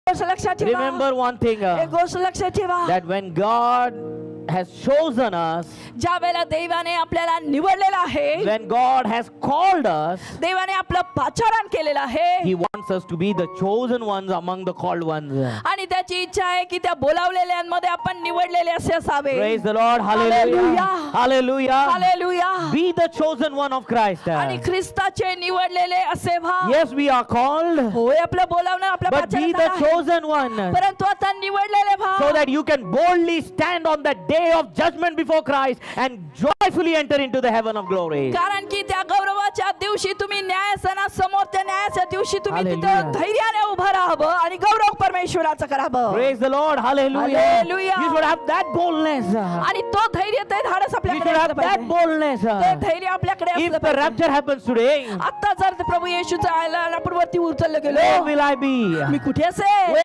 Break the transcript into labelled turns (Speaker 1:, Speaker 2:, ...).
Speaker 1: गोष्ट लक्षात ठेवा.
Speaker 2: remember one thing,
Speaker 1: एक गोष्ट लक्षात ठेवा.
Speaker 2: that when God has chosen us,
Speaker 1: ज्या वेळेला देवाने आपल्याला निवडलेलं आहे,
Speaker 2: when God has called us,
Speaker 1: देवाने आपलं पाचारण केलेलं आहे
Speaker 2: He wants us to be the chosen ones among the called ones.
Speaker 1: आणि त्याची इच्छा आहे की त्या बोलावलेल्यांमध्ये आपण निवडलेले असे असावे.
Speaker 2: Praise the Lord. Hallelujah. Hallelujah.
Speaker 1: Hallelujah.
Speaker 2: Be the chosen one of Christ.
Speaker 1: आणि ख्रिस्ताचे निवडलेले असे व्हा.
Speaker 2: Yes, we are called,
Speaker 1: होय, आपलं बोलावणं आपल्या
Speaker 2: but be the
Speaker 1: पाचारणात आहे.
Speaker 2: chosen one,
Speaker 1: परंतु आता निवडलेले व्हा,
Speaker 2: so that you can boldly stand on that day of judgment before Christ and joyfully enter into the heaven of glory.
Speaker 1: कारण की त्या गौरवाच्या दिवशी तुम्ही न्यायासनासमोर त्या न्यायाच्या दिवशी तुम्ही तिथे
Speaker 2: Hallelujah.
Speaker 1: धैर्याने उभं राहावं आणि गौरव परमेश्वराचं करावं.
Speaker 2: Praise the Lord. Hallelujah.
Speaker 1: Hallelujah.
Speaker 2: You should have that boldness.
Speaker 1: आणि तो धैर्य ते धाडस
Speaker 2: You
Speaker 1: आपल्याकडे
Speaker 2: should have
Speaker 1: असलं
Speaker 2: that
Speaker 1: पाहिजे.
Speaker 2: boldness.
Speaker 1: ते धैर्य आपल्याकडे
Speaker 2: If
Speaker 1: असलं
Speaker 2: the
Speaker 1: पाहिजे.
Speaker 2: rapture happens today,
Speaker 1: आता जर ते प्रभू येशूचा आयला आपण वरती उचललं गेलो,
Speaker 2: where will I be?
Speaker 1: मी कुठे असेल?